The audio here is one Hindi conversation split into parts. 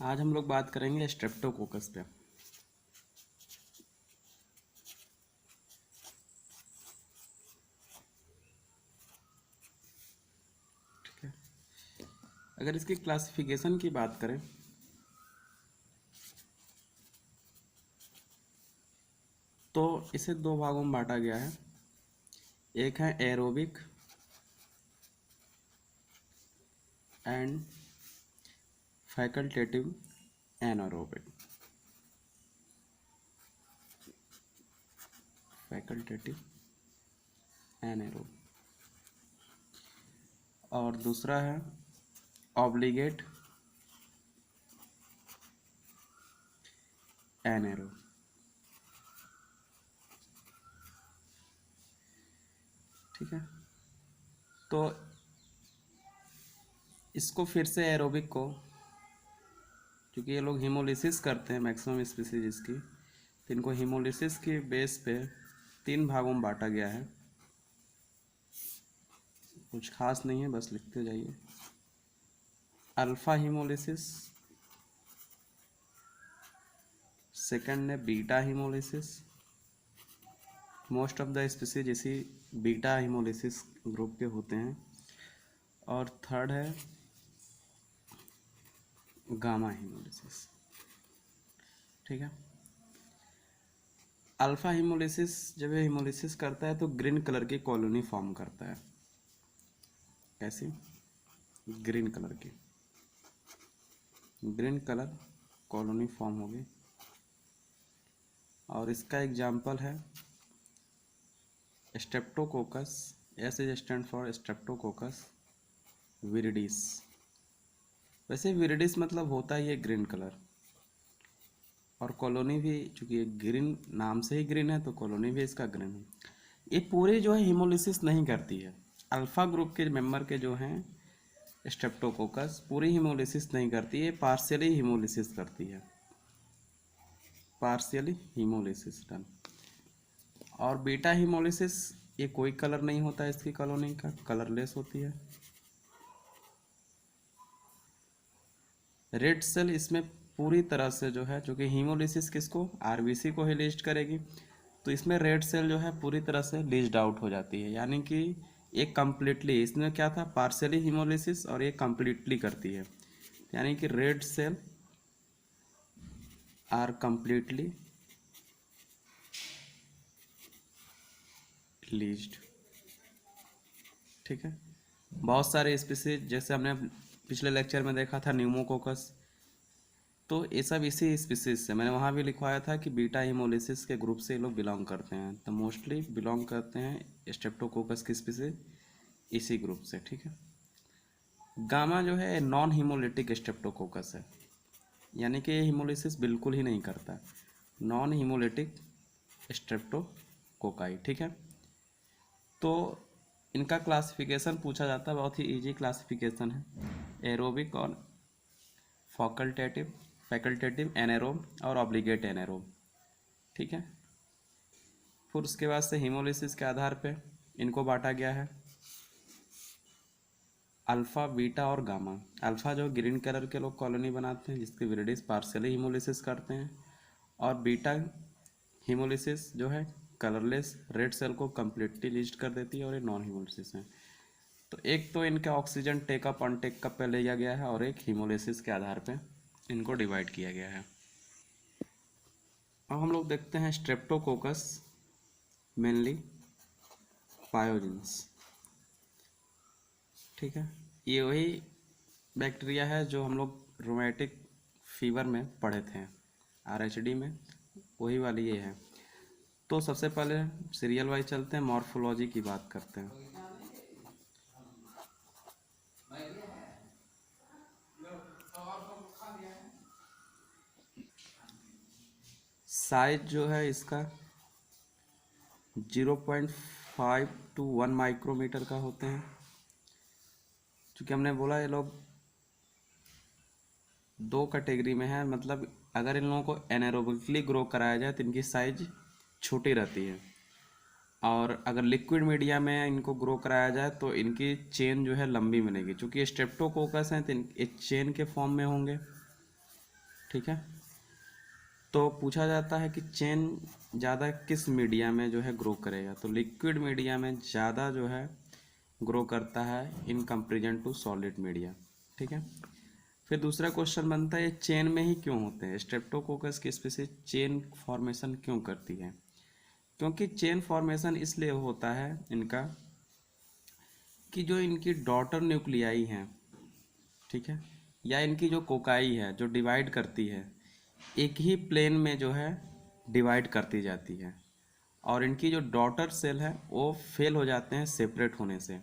आज हम लोग बात करेंगे स्ट्रेप्टोकोकस पे। ठीक है, अगर इसकी क्लासिफिकेशन की बात करें तो इसे दो भागों में बांटा गया है। एक है aerobic and facultative anaerobic. Facultative anaerobic और दूसरा है ऑब्लिगेट एनारोबिक। ठीक है, तो इसको फिर से एरोबिक को, क्योंकि ये लोग हीमोलिसिस करते हैं मैक्सिमम स्पीसीज इसकी, तो इनको हीमोलिसिस के बेस पे तीन भागों में बांटा गया है। कुछ खास नहीं है, बस लिखते जाइए। अल्फा हीमोलिसिस, सेकंड है beta haemolysis. Most of the species इसी बीटा हीमोलिसिस ग्रुप के होते हैं। और थर्ड है गामा हीमोलिसिस। ठीक है, अल्फा हीमोलिसिस जब ये हीमोलिसिस करता है तो ग्रीन कलर की कॉलोनी फॉर्म करता है। कैसी? ग्रीन कलर की, ग्रीन कलर कॉलोनी फॉर्म होगी। और इसका एग्जाम्पल है streptococcus. S is stand for streptococcus viridis. वैसे विरिडिस मतलब होता ही है ग्रीन कलर, और कॉलोनी भी चूंकि ग्रीन नाम से ही ग्रीन है तो कॉलोनी भी इसका ग्रीन है। ये पूरे जो है हीमोलिसिस नहीं करती है। अल्फा ग्रुप के मेंबर के जो हैं स्ट्रेप्टोकोकस पूरी हीमोलिसिस नहीं करती है, पार्शियली हीमोलिसिस करती है। Partially haemolysis done. और बीटा हीमोलिसिस ये कोई कलर नहीं होता है, इसकी कॉलोनी का कलरलेस होती है। रेड सेल इसमें पूरी तरह से जो है, चूँकि हीमोलिसिस किसको, आरबीसी को ही लिस्ट करेगी, तो इसमें रेड सेल जो है पूरी तरह से लिस्ड आउट हो जाती है। यानी कि एक कम्प्लीटली, इसमें क्या था, पार्शियली हीमोलिसिस और ये कम्प्लीटली करती है। यानी कि red cell are completely lysed. ठीक है, बहुत सारे स्पीसीज जैसे हमने पिछले लेक्चर में देखा था न्यूमोकोकस, तो ये सब इसी स्पीसीज से, मैंने वहाँ भी लिखवाया था कि बीटा हीमोलिसिस के ग्रुप से ये लोग बिलोंग करते हैं, तो मोस्टली बिलोंग करते हैं स्ट्रेप्टोकोकस की स्पीसीज इसी ग्रुप से। ठीक है, गामा जो है नॉन हीमोलिटिक स्ट्रेप्टोकोकस है, यानी कि ये हीमोलिसिस बिल्कुल ही नहीं करता, नॉन हीमोलिटिक स्ट्रेप्टोकोकाई। ठीक है, तो इनका क्लासिफिकेशन पूछा जाता है, बहुत ही इजी क्लासिफिकेशन है। एरोबिक और फैकल्टेटिव एनारोब और ऑब्लिगेट एनारोब। ठीक है, फिर उसके बाद से हीमोलिसिस के आधार पे इनको बांटा गया है अल्फ़ा, बीटा और गामा। अल्फ़ा जो ग्रीन कलर के लोग कॉलोनी बनाते हैं जिसके विरिडिस पार्शियली हीमोलिसिस करते हैं, और बीटा हीमोलिसिस जो है कलरलेस रेड सेल को कम्प्लीटली लिस्ट कर देती है, और ये नॉन हीमोलिसिस है। तो एक तो इनका ऑक्सीजन टेकअप अनटेकअप पे लिया गया है, और एक हीमोलिसिस के आधार पे इनको डिवाइड किया गया है। अब हम लोग देखते हैं स्ट्रेप्टोकोकस मेनली पायोजेंस। ठीक है, ये वही बैक्टीरिया है जो हम लोग रोमैटिक फीवर में पढ़े थे, आरएचडी में, वही वाली ये है। तो सबसे पहले सीरियल वाइज चलते हैं, मॉर्फोलॉजी की बात करते हैं। साइज जो है इसका 0.5 to 1 माइक्रोमीटर का होते हैं। क्योंकि हमने बोला ये लोग दो कैटेगरी में है, मतलब अगर इन लोगों को एनारोबिकली ग्रो कराया जाए तो इनकी साइज छोटी रहती है, और अगर लिक्विड मीडिया में इनको ग्रो कराया जाए तो इनकी चेन जो है लंबी मिलेगी। चूँकि ये स्ट्रेप्टोकोकस हैं तो ये चेन के फॉर्म में होंगे, ठीक है। तो पूछा जाता है कि चेन ज़्यादा किस मीडिया में जो है ग्रो करेगा, तो लिक्विड मीडिया में ज़्यादा जो है ग्रो करता है in comparison to solid media. ठीक है। फिर दूसरा क्वेश्चन बनता है ये चेन में ही क्यों होते हैं, स्ट्रेप्टोकोकस की स्पीशीज चेन फॉर्मेशन क्यों करती है। क्योंकि चेन फॉर्मेशन इसलिए होता है इनका कि जो इनकी डॉटर न्यूक्लियाई हैं, ठीक है, या इनकी जो कोकाई है जो डिवाइड करती है, एक ही प्लेन में जो है डिवाइड करती जाती है, और इनकी जो डॉटर सेल है वो फेल हो जाते हैं सेपरेट होने से।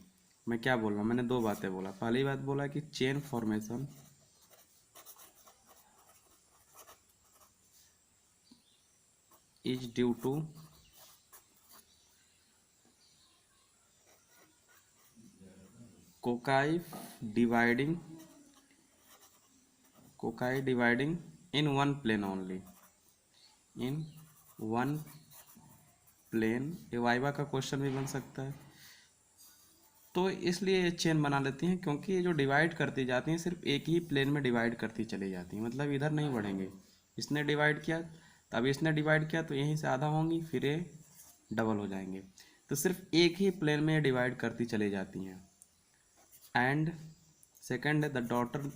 मैं क्या बोल रहा हूँ, मैंने दो बातें बोला। पहली बात बोला कि chain formation is due to cocci dividing in one plane only, in one plane. ये वाइवा का क्वेश्चन भी बन सकता है। तो इसलिए ये चेन बना लेती हैं क्योंकि ये जो डिवाइड करती जाती हैं सिर्फ एक ही प्लेन में डिवाइड करती चली जाती हैं, मतलब इधर नहीं बढ़ेंगे। इसने डिवाइड किया तब इसने डिवाइड किया तो यहीं से आधा होंगी, फिर ये डबल हो जाएंगे। तो सिर्फ एक ही प्लेन में डिवाइड करती चली जाती हैं। एंड सेकंड है द डॉटर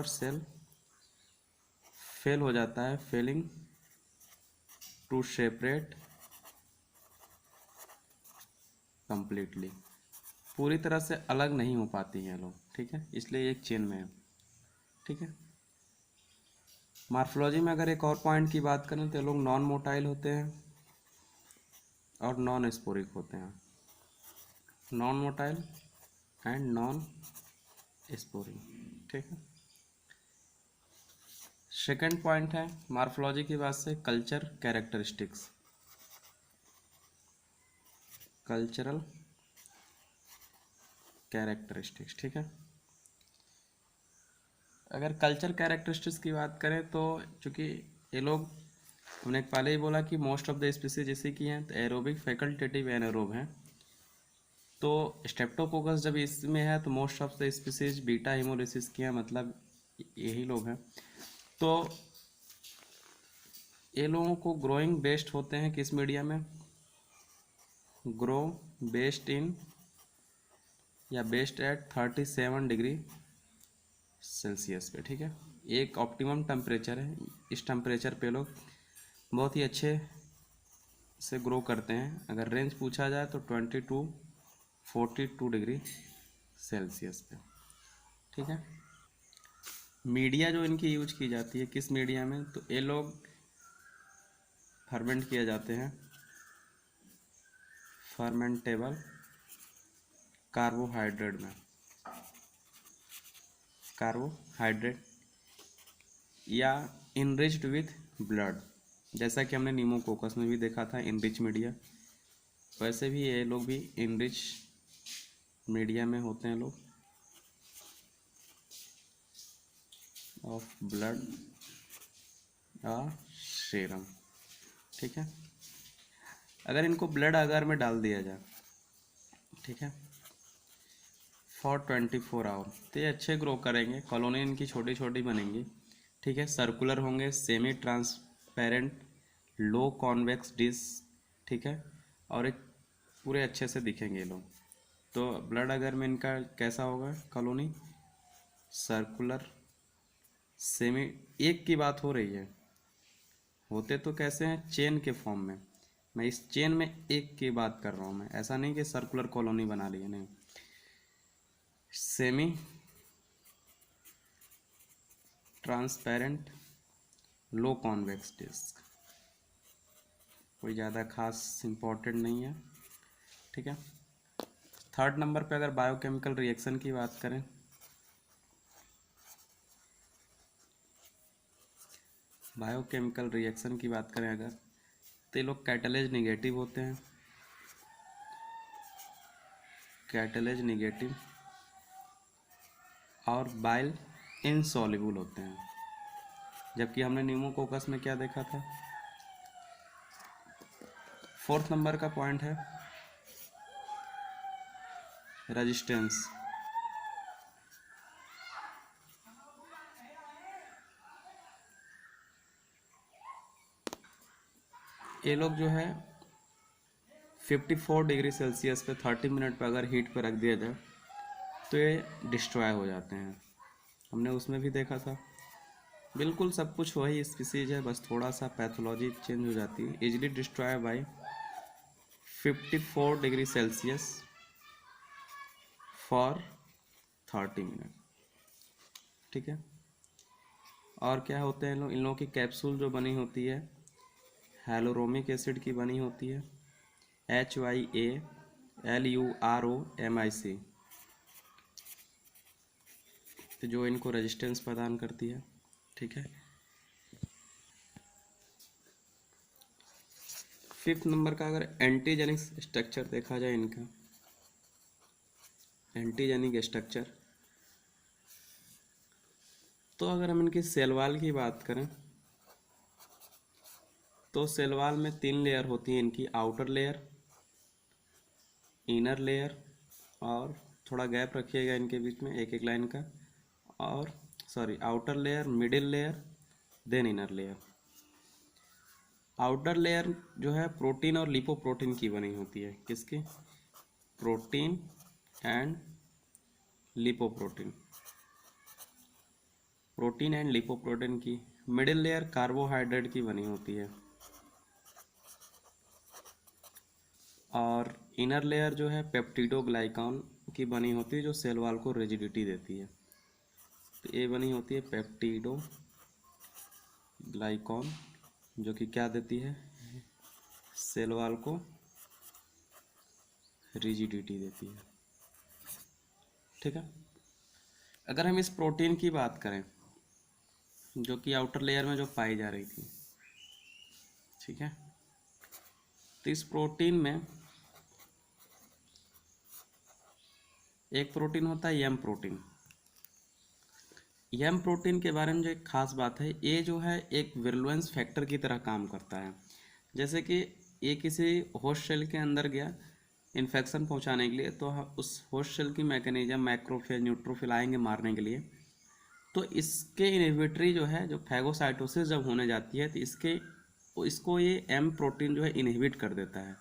सेल फेल हो जाता है, फेलिंग टू सेपरेट कंप्लीटली, पूरी तरह से अलग नहीं हो पाती हैं लोग। ठीक है, इसलिए एक चेन में है। ठीक है। मार्फोलॉजी में अगर एक और पॉइंट की बात करें तो ये लोग नॉन मोटाइल होते हैं और नॉन स्पोरिक होते हैं। Non motile and non sporic. ठीक है। सेकंड पॉइंट है मार्फोलॉजी की बात से कल्चर कैरेक्टरिस्टिक्स, कल्चरल कैरेक्टरिस्टिक्स। ठीक है। अगर कल्चर कैरेक्टरिस्टिक्स की बात करें तो चूँकि ये लोग, हमने पहले ही बोला कि मोस्ट ऑफ द स्पीसीज जैसे कि हैं तो एरोबिक फैकल्टेटिव एनारोब हैं। तो स्ट्रेप्टोकोकस जब इसमें है तो most of the species beta haemolysis की हैं, मतलब यही लोग हैं। तो ये लोगों को ग्रोइंग बेस्ट होते हैं किस मीडिया में, ग्रो बेस्ट इन या बेस्ट एट 37 डिग्री सेल्सियस पे। ठीक है, एक ऑप्टिमम टेम्परेचर है, इस टेम्परेचर पे लोग बहुत ही अच्छे से ग्रो करते हैं। अगर रेंज पूछा जाए तो 22-42 डिग्री सेल्सियस पे। ठीक है। मीडिया जो इनकी यूज की जाती है किस मीडिया में, तो ये लोग फर्मेंट किए जाते हैं फर्मेंटेबल कार्बोहाइड्रेट में, कार्बोहाइड्रेट या इनरिच्ड विथ ब्लड, जैसा कि हमने नीमोकोकस में भी देखा था इनरिच मीडिया, वैसे भी ये लोग भी इनरिच मीडिया में होते हैं लोग ऑफ ब्लड सीरम। ठीक है। अगर इनको ब्लड अगर में डाल दिया जाए, ठीक है, फॉर 24 आवर तो ये अच्छे ग्रो करेंगे, कॉलोनी इनकी छोटी छोटी बनेंगी। ठीक है, सर्कुलर होंगे, सेमी ट्रांसपेरेंट, लो कॉन्वेक्स डिश। ठीक है, और एक पूरे अच्छे से दिखेंगे ये लोग। तो ब्लड अगर में इनका कैसा होगा कॉलोनी, सर्कुलर, सेमी, एक की बात हो रही है, होते तो कैसे हैं चेन के फॉर्म में, मैं इस चेन में एक की बात कर रहा हूँ। मैं ऐसा नहीं कि सर्कुलर कॉलोनी बना ली है, नहीं, सेमी ट्रांसपेरेंट, लो कॉन्वेक्स डिस्क, कोई ज़्यादा खास इम्पोर्टेंट नहीं है। ठीक है। थर्ड नंबर पे अगर बायोकेमिकल रिएक्शन की बात करें, बायोकेमिकल रिएक्शन की बात करें अगर, तो ये लोग कैटलेज निगेटिव होते हैं, कैटलेज निगेटिव, और बाइल इनसॉल्युबल होते हैं। जबकि हमने न्यूमोकोकस में क्या देखा था। फोर्थ नंबर का पॉइंट है रेजिस्टेंस, ये लोग जो है 54 डिग्री सेल्सियस पे 30 मिनट पे अगर हीट पे रख दिया जाए तो ये डिस्ट्रॉय हो जाते हैं। हमने उसमें भी देखा था, बिल्कुल सब कुछ वही स्पीसीज है, बस थोड़ा सा पैथोलॉजी चेंज हो जाती है। Easily destroy by 54 degree Celsius for 30 minute. ठीक है। और क्या होते हैं इन लोगों की कैप्सूल जो बनी होती है हैलोरोमिक एसिड की बनी होती है, HYALUROMIC, तो जो इनको रेजिस्टेंस प्रदान करती है। ठीक है। 5th नंबर का अगर एंटीजेनिक स्ट्रक्चर देखा जाए इनका, एंटीजेनिक स्ट्रक्चर, तो अगर हम इनकी सेल वॉल की बात करें तो सेल वॉल में 3 लेयर होती हैं इनकी, आउटर लेयर, इनर लेयर, और थोड़ा गैप रखिएगा इनके बीच में एक एक लाइन का, और sorry outer layer, middle layer, then inner layer. Outer layer जो है प्रोटीन और लिपोप्रोटीन की बनी होती है। किसकी? Protein and lipoprotein, protein and lipoprotein की। मिडिल लेयर कार्बोहाइड्रेट की बनी होती है, और इनर लेयर जो है पेप्टिडोग्लाइकॉन की बनी होती है, जो सेल वॉल को रिजिडिटी देती है। तो ये बनी होती है पेप्टिडोग्लाइकॉन, जो कि क्या देती है? सेल वॉल को रिजिडिटी देती है। ठीक है। अगर हम इस प्रोटीन की बात करें जो कि आउटर लेयर में जो पाई जा रही थी, ठीक है, तो इस प्रोटीन में एक प्रोटीन होता है एम प्रोटीन। एम प्रोटीन के बारे में जो एक खास बात है, ये जो है एक विरुलेंस फैक्टर की तरह काम करता है। जैसे कि ये किसी होस्ट सेल के अंदर गया इन्फेक्शन पहुंचाने के लिए, तो उस होस्ट सेल की मैकेनिज्म मैक्रोफेज न्यूट्रोफिल आएंगे मारने के लिए, तो इसके इनहिबिटरी जो है, जो फैगोसाइटोसिस जब होने जाती है, तो इसको ये एम प्रोटीन जो है इनहिबिट कर देता है,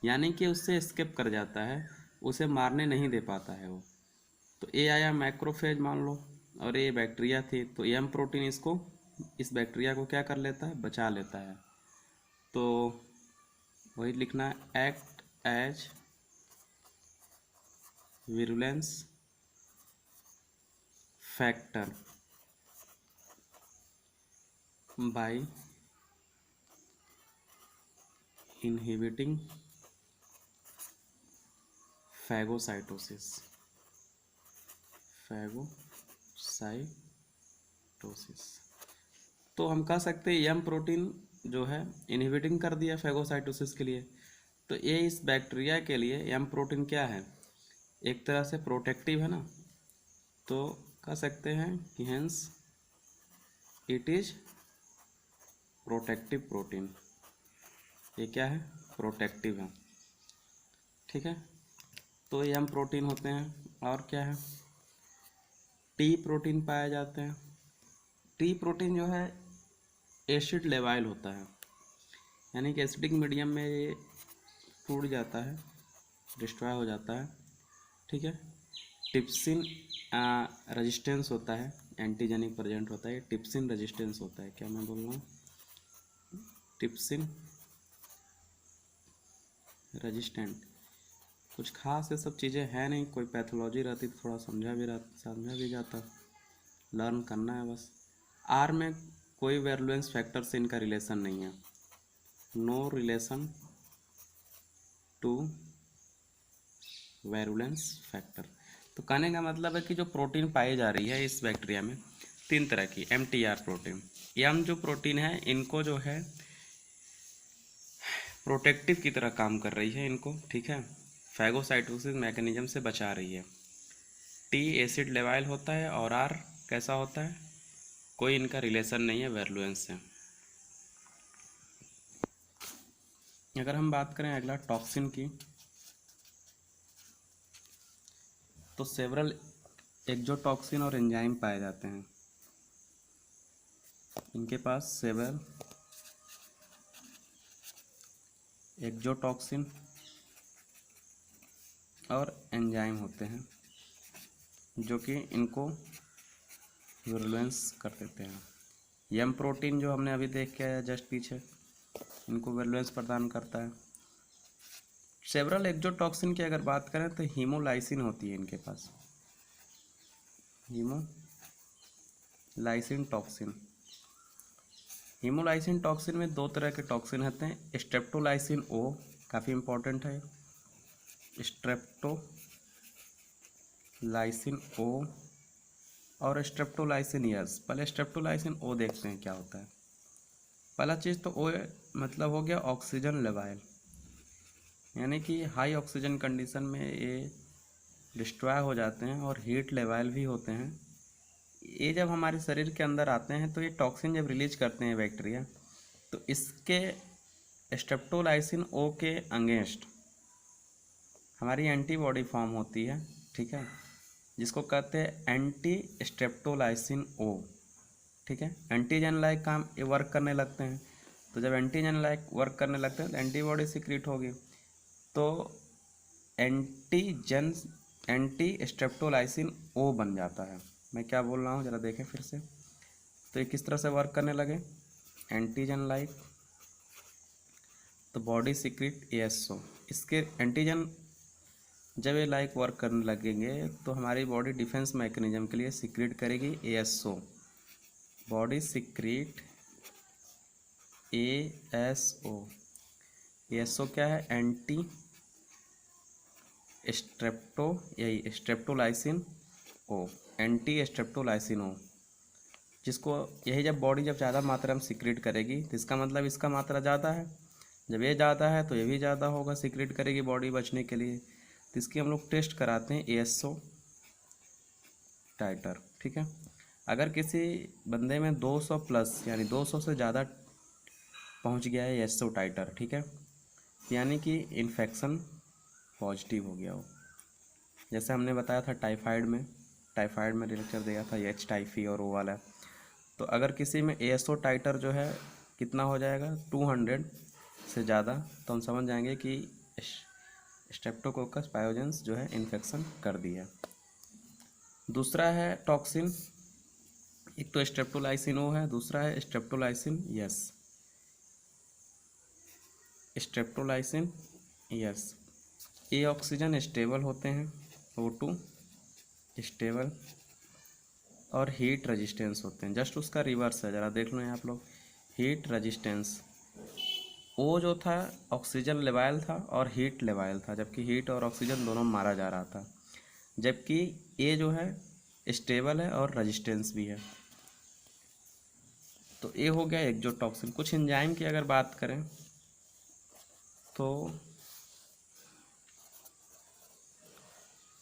यानी कि उससे स्किप कर जाता है, उसे मारने नहीं दे पाता है वो। तो ये आया मैक्रोफेज मान लो, और ये बैक्टीरिया थी, तो एम प्रोटीन इसको, इस बैक्टीरिया को क्या कर लेता है? बचा लेता है। तो वही लिखना है, act as virulence factor by inhibiting phagocytosis, तो हम कह सकते हैं एम प्रोटीन जो है इनहिबिटिंग कर दिया फैगोसाइटोसिस के लिए। तो ये इस बैक्टीरिया के लिए एम प्रोटीन क्या है? एक तरह से प्रोटेक्टिव है ना, तो कह सकते हैं कि hence it is protective protein. ये क्या है? प्रोटेक्टिव है। ठीक है। तो ये एम प्रोटीन होते हैं। और क्या है? टी प्रोटीन पाए जाते हैं। टी प्रोटीन जो है एसिड लेवाइल होता है, यानी कि एसिडिक मीडियम में ये टूट जाता है, डिस्ट्रॉय हो जाता है। ठीक है। टिप्सिन रेजिस्टेंस होता है, एंटीजेनिक प्रेजेंट होता है, टिप्सिन रेजिस्टेंस होता है। क्या मैं बोल रहा हूँ? टिप्सिन रेजिस्टेंट। कुछ खास ये सब चीज़ें हैं नहीं, कोई पैथोलॉजी रहती तो थोड़ा समझा भी जाता, लर्न करना है बस। आर में कोई वेरुलेंस फैक्टर से इनका रिलेशन नहीं है, नो रिलेशन टू वेरुलेंस फैक्टर। तो कहने का मतलब है कि जो प्रोटीन पाई जा रही है इस बैक्टीरिया में 3 तरह की MTR प्रोटीन, एम जो प्रोटीन है इनको जो है प्रोटेक्टिव की तरह काम कर रही है इनको, ठीक है, फैगोसाइटोसिस मैकेनिज्म से बचा रही है। टी एसिड लेवाइल होता है, और आर कैसा होता है? कोई इनका रिलेशन नहीं है वेरुलेंस से। अगर हम बात करें अगला टॉक्सिन की, तो सेवरल एक्सोटॉक्सिन और एंजाइम पाए जाते हैं इनके पास। सेवरल एक्जोटॉक्सिन और एंजाइम होते हैं जो कि इनको विरुलेंस कर देते हैं। यम प्रोटीन जो हमने अभी देख के आया जस्ट पीछे, इनको विरुलेंस प्रदान करता है। सेवरल एक्जोटॉक्सिन की अगर बात करें तो हीमोलाइसिन होती है इनके पास, हीमोलाइसिन टॉक्सिन। हीमोलाइसिन टॉक्सिन में दो तरह के टॉक्सिन होते हैं, स्ट्रेप्टोलाइसिन ओ, काफ़ी इंपॉर्टेंट है, स्ट्रेप्टोलाइसिन ओ और स्ट्रेप्टोलाइसिन यस। पहले स्ट्रेप्टोलाइसिन ओ देखते हैं क्या होता है। पहला चीज़ तो ओ मतलब हो गया ऑक्सीजन लेवल, यानी कि हाई ऑक्सीजन कंडीशन में ये डिस्ट्रॉय हो जाते हैं और हीट लेवल भी होते हैं। ये जब हमारे शरीर के अंदर आते हैं तो ये टॉक्सिन जब रिलीज करते हैं बैक्टीरिया, तो इसके स्ट्रेप्टोलाइसिन ओ के अगेंस्ट हमारी एंटीबॉडी फॉर्म होती है, ठीक है, जिसको कहते हैं एंटी स्ट्रेप्टोलाइसिन ओ, ठीक है। एंटीजन लाइक काम ये वर्क करने लगते हैं, तो जब एंटीजन लाइक वर्क करने लगते हैं तो एंटीबॉडी सीक्रेट होगी, तो एंटीजन एंटी स्ट्रेप्टोलाइसिन ओ बन जाता है। मैं क्या बोल रहा हूँ ज़रा देखें फिर से। तो ये किस तरह से वर्क करने लगे, एंटीजन लाइक, तो बॉडी सीक्रेट एएसओ। इसके एंटीजन जब ये लाइक वर्क करने लगेंगे तो हमारी बॉडी डिफेंस मैकेनिज्म के लिए सीक्रेट करेगी ASO, body secrete ASO. ASO क्या है, एंटी यही streptolysin O, anti streptolysin O, जिसको यही जब बॉडी जब ज़्यादा मात्रा में सीक्रेट करेगी तो इसका मतलब इसका मात्रा ज़्यादा है, जब ये ज़्यादा है तो ये भी ज़्यादा होगा, सीक्रेट करेगी बॉडी बचने के लिए। तो इसकी हम लोग टेस्ट कराते हैं एएसओ टाइटर, ठीक है। अगर किसी बंदे में 200 प्लस यानी 200 से ज़्यादा पहुंच गया है एएसओ टाइटर, ठीक है, यानी कि इन्फेक्शन पॉजिटिव हो गया हो। जैसे हमने बताया था टाइफाइड में लेक्चर दिया था एच टाइफी और वो वाला। तो अगर किसी में एएसओ टाइटर जो है कितना हो जाएगा 200 से ज़्यादा, तो हम समझ जाएंगे कि स्ट्रेप्टोकोकस पायोजेंस जो है इन्फेक्शन कर दिया। दूसरा है टॉक्सिन, एक तो स्ट्रेप्टोलाइसिन ओ है, दूसरा है स्ट्रेप्टोलाइसिन यस, स्ट्रेप्टोलाइसिन यस। ये ऑक्सीजन स्टेबल होते हैं, O2 स्टेबल, और हीट रेजिस्टेंस होते हैं। जस्ट उसका रिवर्स है, ज़रा देख लो यहाँ आप लोग, हीट रेजिस्टेंस। ओ जो था ऑक्सीजन लेवल था और हीट लेवल था, जबकि हीट और ऑक्सीजन दोनों मारा जा रहा था, जबकि ये जो है स्टेबल है और रेजिस्टेंस भी है। तो ये हो गया एक्जोटॉक्सिन। कुछ एंजाइम की अगर बात करें तो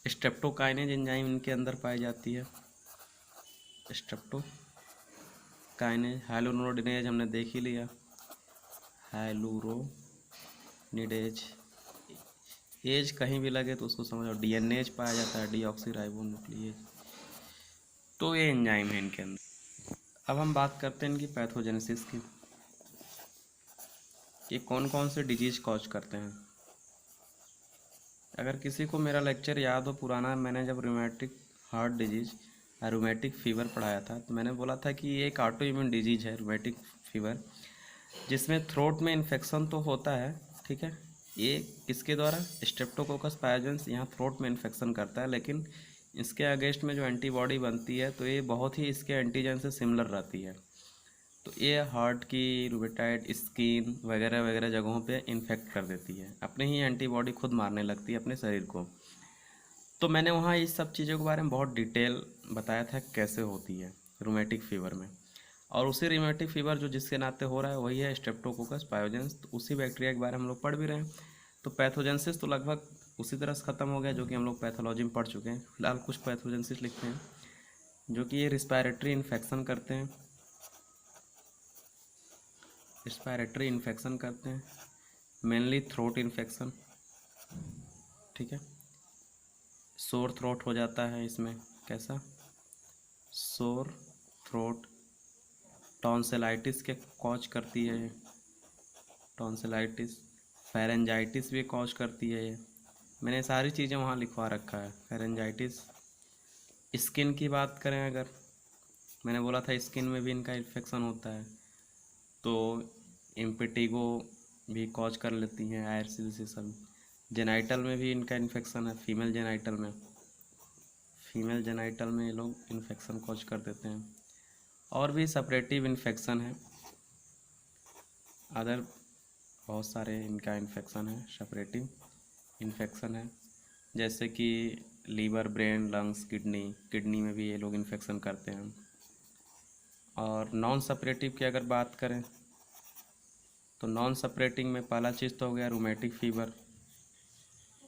स्ट्रेप्टोकाइनेज एंजाइम इनके अंदर पाई जाती है, स्ट्रेप्टोकाइनेज। हाइलुरोनिडेज हमने देख ही लिया, हाइलुरोनिडेज। एज कहीं भी लगे तो उसको समझो, डीएनएज पाया जाता है, डीऑक्सीराइबोन्यूक्लिएज। तो ये एंजाइम है इनके अंदर। अब हम बात करते हैं इनकी पैथोजेनेसिस की, ये कौन कौन से डिजीज कॉज करते हैं। अगर किसी को मेरा लेक्चर याद हो पुराना, मैंने जब rheumatic heart disease rheumatic fever पढ़ाया था, तो मैंने बोला था कि ये एक ऑटो इम्यून डिजीज है रूमेटिक फीवर, जिसमें थ्रोट में इन्फेक्शन तो होता है, ठीक है। ये किसके द्वारा, स्ट्रेप्टोकोकस पायोजेंस यहाँ थ्रोट में इन्फेक्शन करता है, लेकिन इसके अगेंस्ट में जो एंटीबॉडी बनती है तो ये बहुत ही इसके एंटीजन से सिमिलर रहती है। तो ये हार्ट की, रूमेटाइड, स्किन वगैरह वगैरह जगहों पे इन्फेक्ट कर देती है, अपने ही एंटीबॉडी खुद मारने लगती है अपने शरीर को। तो मैंने वहाँ इस सब चीज़ों के बारे में बहुत डिटेल बताया था कैसे होती है रूमेटिक फीवर में। और उसी रूमेटिक फीवर जो जिसके नाते हो रहा है वही है स्ट्रेप्टोकोकस पायोजेंस, तो उसी बैक्टीरिया के बारे में हम लोग पढ़ भी रहे हैं। तो पैथोजेंसिस तो लगभग उसी तरह से ख़त्म हो गया जो कि हम लोग पैथोलॉजी में पढ़ चुके हैं। फिलहाल कुछ पैथोजेंसिस लिखते हैं जो कि ये रिस्पायरेटरी इन्फेक्शन करते हैं, रिस्पायरेटरी इन्फेक्शन करते हैं, मेनली थ्रोट इन्फेक्शन, ठीक है। सोर थ्रोट हो जाता है इसमें, कैसा, सोर थ्रोट। टॉन्सिलाइटिस के कॉज करती है, टॉन्सिलाइटिस। फेरेंजाइटिस भी कॉज करती है ये। मैंने सारी चीज़ें वहाँ लिखवा रखा है। फेरेंजाइटिस, स्किन की बात करें अगर, मैंने बोला था स्किन में भी इनका इन्फेक्शन होता है, तो इम्पेटिगो भी कॉज कर लेती हैं, आयरसिस सब। जेनाइटल में भी इनका इन्फेक्शन है, फीमेल जेनाइटल में ये लोग इन्फेक्शन कॉज कर देते हैं। और भी सपरेटिव इन्फेक्शन है, अदर बहुत सारे इनका इन्फेक्शन है, सपरेटिव इन्फेक्शन है, जैसे कि लीवर, ब्रेन, लंग्स, किडनी में भी ये लोग इन्फेक्शन करते हैं। और नॉन सपरेटिव की अगर बात करें तो नॉन सपरेटिंग में पहला चीज़ तो हो गया रूमेटिक फीवर।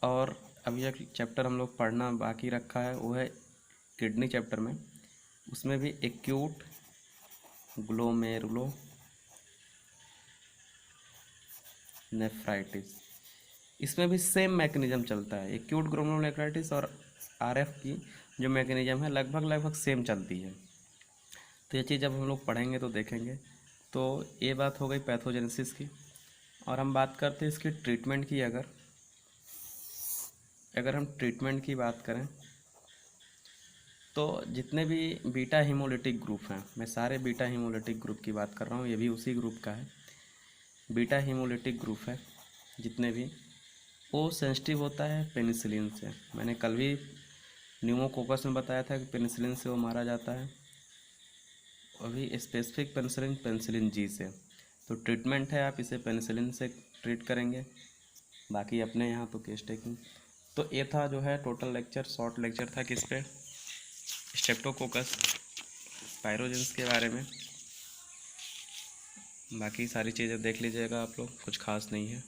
और अभी एक चैप्टर हम लोग पढ़ना बाकी रखा है, वो है किडनी चैप्टर में, उसमें भी एक्यूट ग्लोमेरुलो नेफ्राइटिस, इसमें भी सेम मैकेनिज्म चलता है। एक्यूट ग्लोमेरुलोनेफ्राइटिस और आरएफ की जो मैकेनिज्म है लगभग सेम चलती है। तो ये चीज़ जब हम लोग पढ़ेंगे तो देखेंगे। तो ये बात हो गई पैथोजेनेसिस की। और हम बात करते हैं इसकी ट्रीटमेंट की। अगर हम ट्रीटमेंट की बात करें तो जितने भी बीटा हीमोलिटिक ग्रुप हैं, मैं सारे बीटा हीमोलिटिक ग्रुप की बात कर रहा हूँ, ये भी उसी ग्रुप का है। बीटा हीमोलिटिक ग्रुप है जितने भी, वो सेंसिटिव होता है पेनिसिलिन से। मैंने कल भी न्यूमोकोकस में बताया था कि पेनिसिलिन से वो मारा जाता है, अभी स्पेसिफिक पेनिसिलिन जी से। तो ट्रीटमेंट है, आप इसे पेनिसिलिन से ट्रीट करेंगे, बाकी अपने यहाँ तो केस टेकिंग। तो ये था जो है टोटल लेक्चर, शॉर्ट लेक्चर था किस पे, स्ट्रेप्टोकोकस पायरोजेंस के बारे में। बाकी सारी चीज़ें देख लीजिएगा आप लोग, कुछ खास नहीं है।